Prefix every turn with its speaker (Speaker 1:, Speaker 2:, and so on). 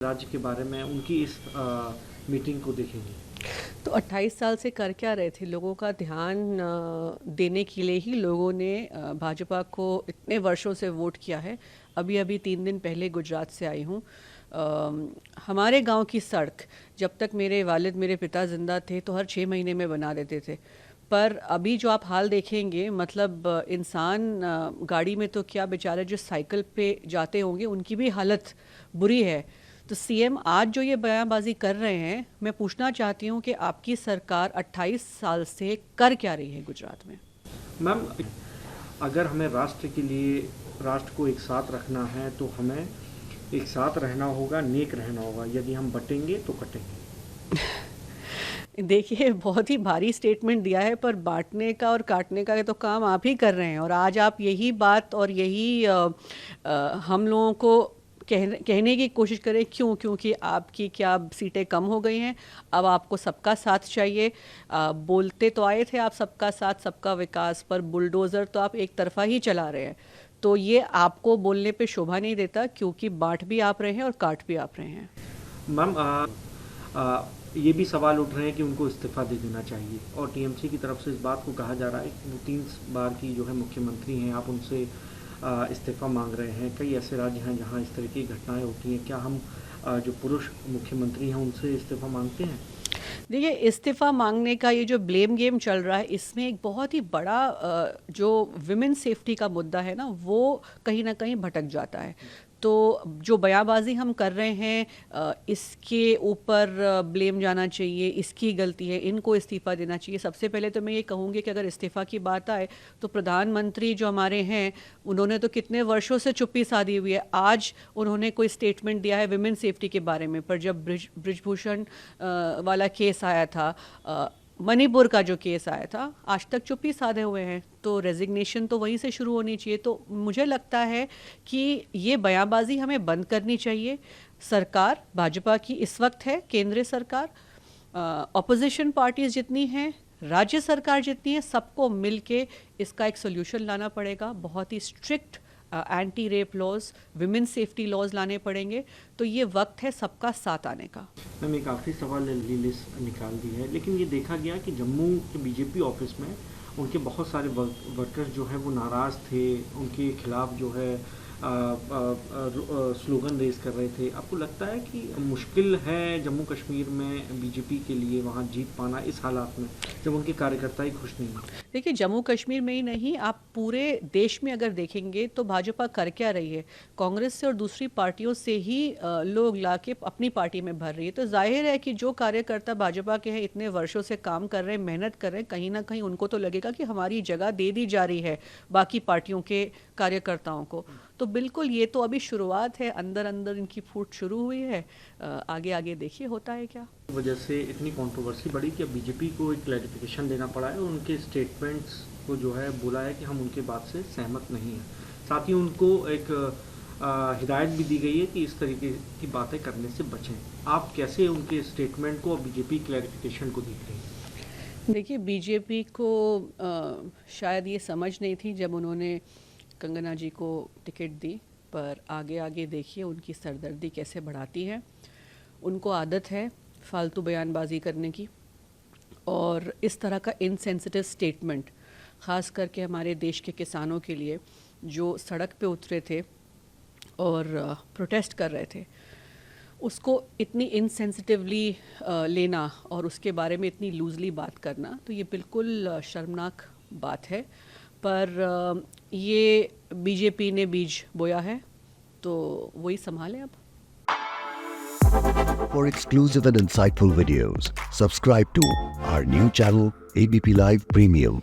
Speaker 1: राज्य के बारे में उनकी इस मीटिंग को देखेंगे।
Speaker 2: तो 28 साल से कर क्या रहे थे? लोगों का ध्यान देने के लिए ही लोगों ने भाजपा को इतने वर्षों से वोट किया है। अभी अभी 3 दिन पहले गुजरात से आई हूँ। हमारे गांव की सड़क जब तक मेरे वालिद मेरे पिता ज़िंदा थे तो हर 6 महीने में बना देते थे, पर अभी जो आप हाल देखेंगे, मतलब इंसान गाड़ी में तो क्या, बेचारे जो साइकिल पे जाते होंगे उनकी भी हालत बुरी है। तो सीएम आज जो ये बयानबाजी कर रहे हैं, मैं पूछना चाहती हूँ कि आपकी सरकार 28 साल से कर क्या रही है गुजरात में?
Speaker 1: मैम, अगर हमें राष्ट्र के लिए, राष्ट्र को एक साथ रखना है तो हमें एक साथ रहना होगा, नेक रहना होगा। यदि हम बटेंगे तो कटेंगे।
Speaker 2: देखिए, बहुत ही भारी स्टेटमेंट दिया है, पर बांटने का और काटने का तो काम आप ही कर रहे हैं। और आज आप यही बात और यही हम लोगों को कहने की कोशिश करें। क्योंकि आपकी क्या सीटें कम हो गई हैं, अब आपको सबका साथ चाहिए। बोलते तो आए थे आप सबका साथ सबका विकास, पर बुलडोज़र तो आप एक तरफा ही चला रहे हैं। तो ये आपको बोलने पे शोभा नहीं देता, क्योंकि बांट भी आप रहे हैं और काट भी आप रहे हैं।
Speaker 1: मैम, ये भी सवाल उठ रहे हैं कि उनको इस्तीफ़ा दे देना चाहिए, और टीएमसी की तरफ से इस बात को कहा जा रहा है कि वो 3 बार की जो है मुख्यमंत्री हैं, आप उनसे इस्तीफ़ा मांग रहे हैं। कई ऐसे राज्य हैं जहां इस तरह की घटनाएं होती हैं। क्या हम जो पुरुष मुख्यमंत्री हैं उनसे इस्तीफ़ा मांगते हैं?
Speaker 2: देखिए, इस्तीफ़ा मांगने का ये जो ब्लेम गेम चल रहा है, इसमें एक बहुत ही बड़ा जो विमेन सेफ्टी का मुद्दा है ना, वो कहीं ना कहीं भटक जाता है। तो जो बयानबाजी हम कर रहे हैं, इसके ऊपर ब्लेम जाना चाहिए, इसकी गलती है, इनको इस्तीफ़ा देना चाहिए। सबसे पहले तो मैं ये कहूँगी कि अगर इस्तीफ़ा की बात आए तो प्रधानमंत्री जो हमारे हैं, उन्होंने तो कितने वर्षों से चुप्पी साधी हुई है। आज उन्होंने कोई स्टेटमेंट दिया है विमेन सेफ्टी के बारे में, पर जब ब्रिजभूषण वाला केस आया था, मणिपुर का जो केस आया था, आज तक चुप्पी साधे हुए हैं। तो रेजिग्नेशन तो वहीं से शुरू होनी चाहिए। तो मुझे लगता है कि ये बयानबाजी हमें बंद करनी चाहिए। सरकार भाजपा की इस वक्त है, केंद्रीय सरकार, ऑपोजिशन पार्टीज जितनी हैं, राज्य सरकार जितनी है, सबको मिलके इसका एक सोल्यूशन लाना पड़ेगा। बहुत ही strict anti rape laws, women safety laws लाने पड़ेंगे। तो ये वक्त है सबका साथ आने का।
Speaker 1: मैम, एक आखिरी सवाल लिस्ट निकाल दी है, लेकिन ये देखा गया कि जम्मू के बीजेपी ऑफिस में उनके बहुत सारे वर्कर्स जो हैं वो नाराज़ थे, उनके खिलाफ जो है स्लोगन रेज कर रहे थे। आपको लगता है कि मुश्किल है जम्मू कश्मीर में बीजेपी के लिए वहाँ जीत पाना इस हालात में, जब उनके कार्यकर्ता ही खुश नहीं हैं?
Speaker 2: देखिए, जम्मू कश्मीर में ही नहीं, आप पूरे देश में अगर देखेंगे तो भाजपा कर क्या रही है, कांग्रेस से और दूसरी पार्टियों से ही लोग लाके अपनी पार्टी में भर रही है। तो जाहिर है कि जो कार्यकर्ता भाजपा के हैं, इतने वर्षों से काम कर रहे हैं, मेहनत कर रहे हैं, कहीं ना कहीं उनको तो लगेगा कि हमारी जगह दे दी जा रही है बाकी पार्टियों के कार्यकर्ताओं को। तो बिल्कुल, ये तो अभी शुरुआत है, अंदर अंदर इनकी फूट शुरू हुई है। आगे आगे देखिए होता है क्या।
Speaker 1: वजह से इतनी कंट्रोवर्सी बढ़ी कि अब बीजेपी को एक क्लैरिफिकेशन देना पड़ा है, और उनके स्टेटमेंट्स को जो है बोला है कि हम उनके बात से सहमत नहीं हैं। साथ ही उनको एक हिदायत भी दी गई है कि इस तरीके की बातें करने से बचें। आप कैसे उनके स्टेटमेंट को और बीजेपी क्लैरिफिकेशन को देख रहे हैं?
Speaker 2: देखिए, बीजेपी को शायद ये समझ नहीं थी जब उन्होंने कंगना जी को टिकट दी, पर आगे आगे देखिए उनकी सरदर्दी कैसे बढ़ाती है। उनको आदत है फालतू बयानबाजी करने की, और इस तरह का इनसेंसिटिव स्टेटमेंट, ख़ास करके हमारे देश के किसानों के लिए जो सड़क पे उतरे थे और प्रोटेस्ट कर रहे थे, उसको इतनी इनसेंसिटिवली लेना और उसके बारे में इतनी लूजली बात करना, तो ये बिल्कुल शर्मनाक बात है। पर ये बीजेपी ने बीज बोया है, तो वही संभालें अब।
Speaker 3: For exclusive and insightful videos, subscribe to our new channel ABP Live Premium.